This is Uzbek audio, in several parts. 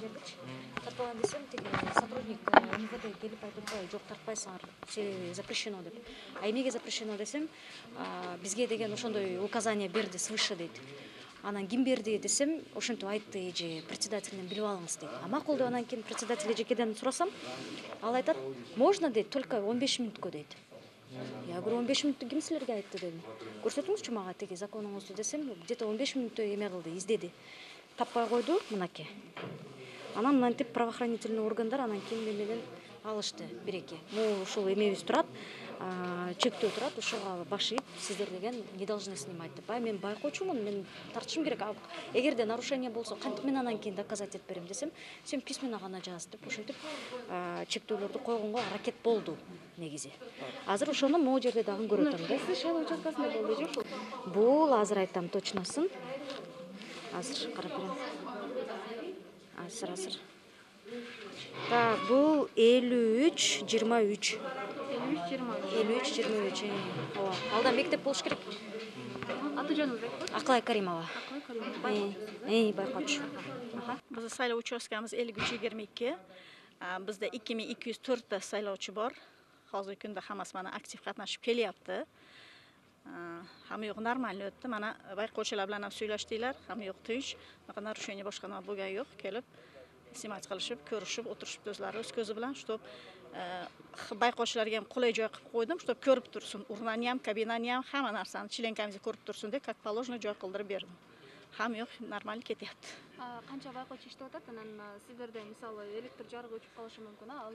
жердечи. Тартпаган десем, тиги сотрудник МВД келип айтып атпайбы, жок тартпайсыңар, себеби запрещено деп. А эмнеге запрещено десем, бизге деген ошондой указание берди свыше дейт. Анан ким берди десем, ошентип айтты эже, председателинен билип алыңыз дейт. А макул деп анан кийин председатель эжекеден сурасам, ал айтат, можно дейт, только 15 мүнөткө дейт. Я говорю, 15 мүнөттү ким силерге айтты дедим. Көрсөтүңүзчү мага тиги законуңузду десем, где-то 15 мүнөттө эме кылды, издеди. Таппай койду мынакей. Анан мынтип правоохранительный органдар анан кийин менен алышты бир-эки. Ушул эмебиз турат, чектөө турат, ошого баш ийип, сиздер деген не должны снимать деп. Мен байкоочумун, мен тартышым керек. Эгерде нарушение болсо, кантип мен анан кийин доказать этип берем десем, сен письменно гана жаз деп ошентип чектөөлөрдү койгонго аракет болду негизи. Азыр ошону могу жерде дагы көрүп атам да. Шайлоо участкасында болду же ушул? Бул азыр айтам точносын. Азыр карап берем. Азыр. Так, бул 53-23. 53-23. Ооба. Алда мектеп болуш керек. Аты жөнүңүз айтыңызчы? Аклай Каримова. Байкоочу. Биздин сайлоо участкамыз 53-22. Бизде 2204 та сайлоочу бар. Hozirgi kunda hammasi mana aktiv qatnashib kelyapti. Hamma yo'q normal o'tdi. Mana bayqo'chilar bilan ham suylashdilar. Hamma yo'q tinch. Bunaqa narushение boshqa nima bo'lgani yo'q. Kelib, siymat qilishib, ko'rishib, o'tirishib o'zlari o'z ko'zi bilan, shtop bayqo'chilarga ham qulay joy qilib qo'ydim, shtop ko'rib tursin. Urnani ham, kabinani ham, hamma narsani chilenkamizni ko'rib tursin deb, как положено joy qildirib berdim. Hamma yo'q normal ketyapti. Qancha bayqo'chi ishlab o'tadi? Anan sizlarda misol elektr jarığı o'chib qolishi mumkin, al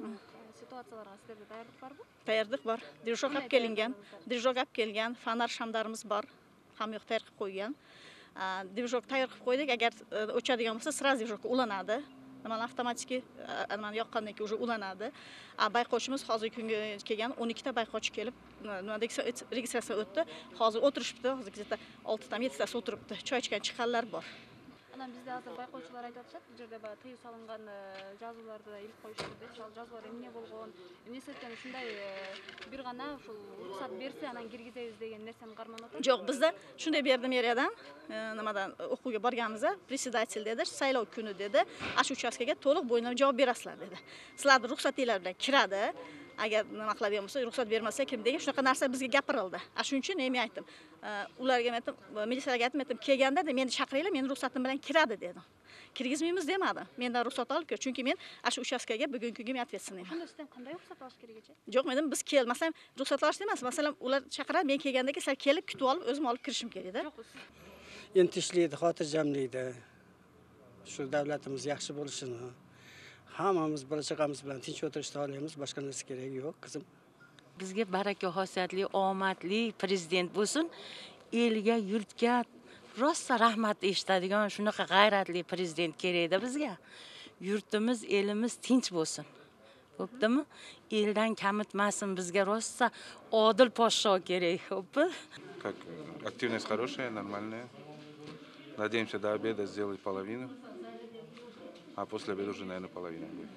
situatsiyalarga sizlarda tayyorlik bormi? Tayyorlik bor. Dirijok olib kelingan, dirijok olib kelgan, fanar shamlarimiz bor. Hamma yo'q tayyor qilib qo'ygan. Dirijok tayyor qilib qo'ydik, agar o'chadigan bo'lsa, sraz dirijokka ulanadi. Nima avtomatik mana yoqqandan keyin уже ulanadi. Bayqo'chimiz hozirgi kunga kelgan 12 ta bayqo'chi kelib, nima registratsiya o'tdi. Hozir o'tirishibdi, hozir 6 ta 7 tasi o'tiribdi. Choy ichgan chiqqanlar bor. Anan bizde hozir bayqo'chilar aytishadi, bu yerda tыйып салынган жазууларды илип коюшты деп, жазуулар эмне болгон, эмнеситтен ушундай бир гана ушул уруксат берсе, анан киргизебиз деген нерсени карманып атат. Жок, бизде shunday berdi meriyadan, nimadan o'quvga borganimizda председатель dedi, saylov kuni dedi, ash uchastkaga to'liq bo'ynab javob berasizlar dedi. Sizlarning ruxsatinglar bilan kiradi. Agar nima qiladigan bo'lsa, ruxsat bermasa kim degan shunaqa narsa bizga gapirildi. Shuning uchun men aytdim. Ularga aytdim, militsiyaga aytdim, kelganda meni chaqiringlar, meni ruxsatim bilan kiradi dedim. Kirgizmaymiz demadim. Mendan ruxsat olib kel, chunki men shu uchastkaga bugungi kunga atvetsinman. Shunda sizdan qanday ruxsat olish kerak ekan? Yo'q, men biz kelmasam ruxsat olish emas. Masalan, ular chaqiradi, men kelganda sizlar kelib kutib olib, o'zim olib kirishim kerak-da. Endi ishlaydi, xotirjamlikda. Shu davlatimiz yaxshi bo'lishini, hammamiz bola-chaqamiz bilan tinch o'tirishni xohlaymiz, boshqa narsa kerak yo'q, qizim. Bizga baraka, xosiyatli, omadli prezident bo'lsin. Elga, yurtga rosa rahmat eshitadigan shunaqa g'ayratli prezident kerak-da bizga. Yurtimiz, elimiz tinch bo'lsin. Bo'ptimi? Eldan kamitmasin bizga rosa odil podsho kerak, xo'pmi? Как активность хорошая, нормальная. Надеемся до обеда сделать половину. А после обеда уже, наверное, половина будет.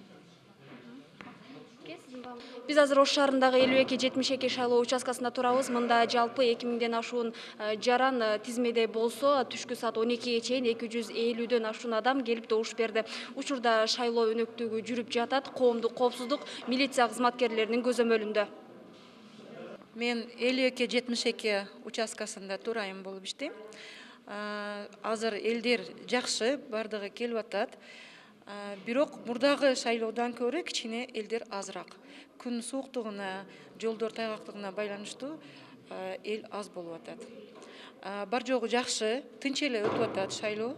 Biz azыр Ош шаарындагы 52-72 шайлоо участкасында турабыз. Мында жалпы 2000ден ашуун жаран тизмеде болсо, түшкү саат 12ге чейин 250дөн ашуун адам келип добуш берди. Учурда шайлоо өнөктүгү жүрүп жатат. Коомдук коопсуздук милиция кызматкерлеринин көзөмөлүндө. Мен 52-72 участкасында турайым болуп иштейм. Азыр элдер жакшы, бардыгы келип атат. Бирок мурдагы шайлоодан көрө кичине элдер азыраак. Күн сууктугуна, жолдор тайгактыгына байланыштуу эл аз болуп атат. Бар жогу жакшы, тынч эле өтүп атат шайлоо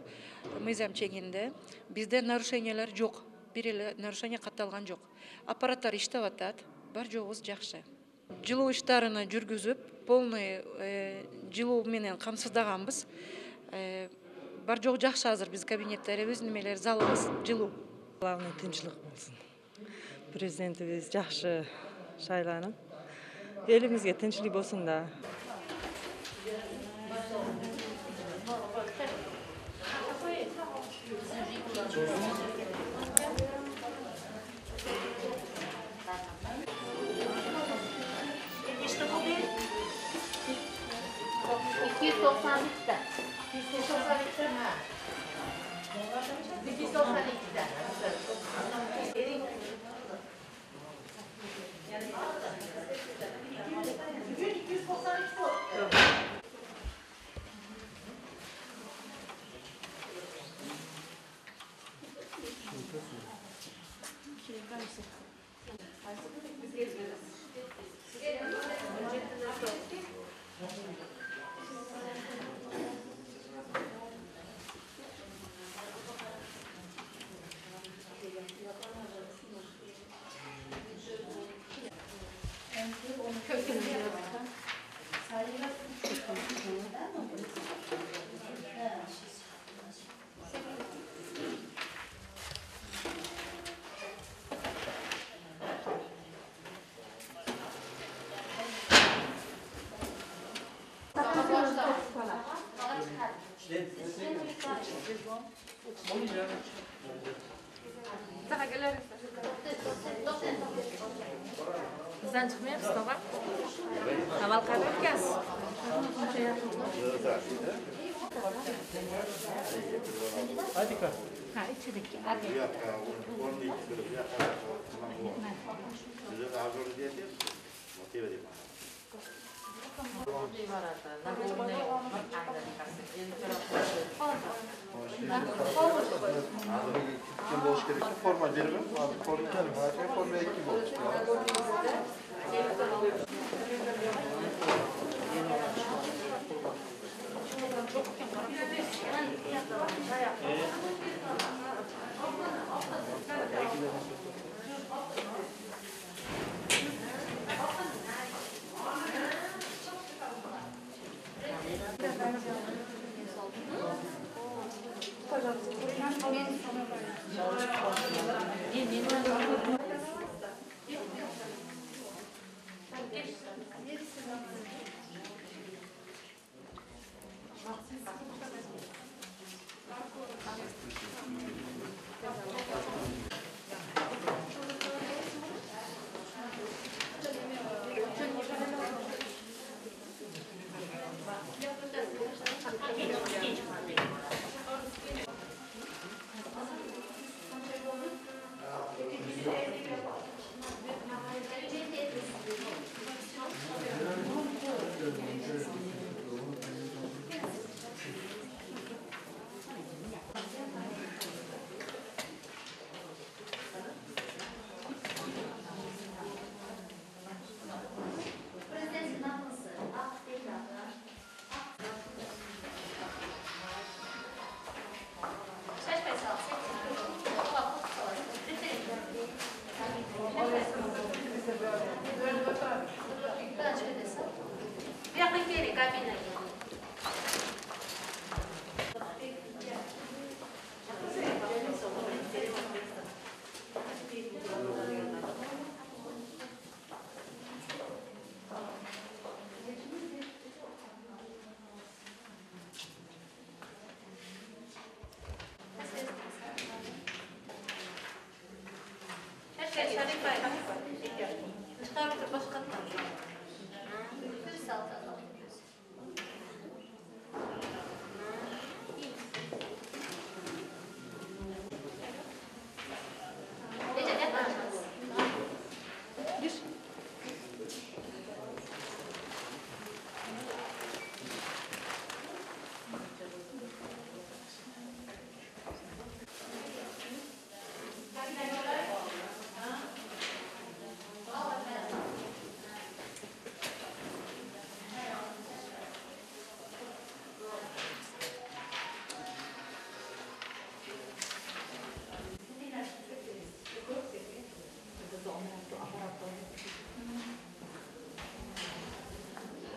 мыйзам чегинде. Бизде нарушениялар жок. Бир эле нарушение катталган жок. Аппараттар иштеп атат, бар жогубуз жакшы. Жылуу иштарыны жүргүзүп, полный жылуу менен камсыздаганбыз. Бар жок жакшы азыр биз кабинеттерибиз, немелер, залыбыз жылуу. Главный тынчылык болсун. Президентибиз жакшы шайланып, элибизге тынчылык болсун да. Bizden çıkmayapsın baba. Haval kadar gaz. Hadi kal. Ha içerideki. Kim boş gerekli forma verelim. Abi forma verelim. Her formaya iki boş.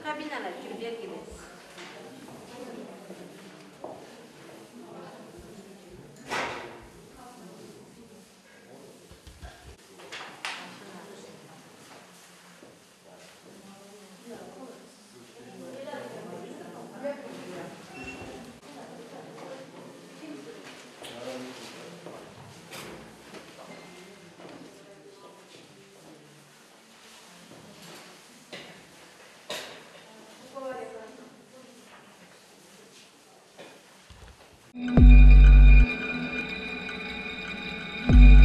Kabinalar gibi belginiz. Thank you.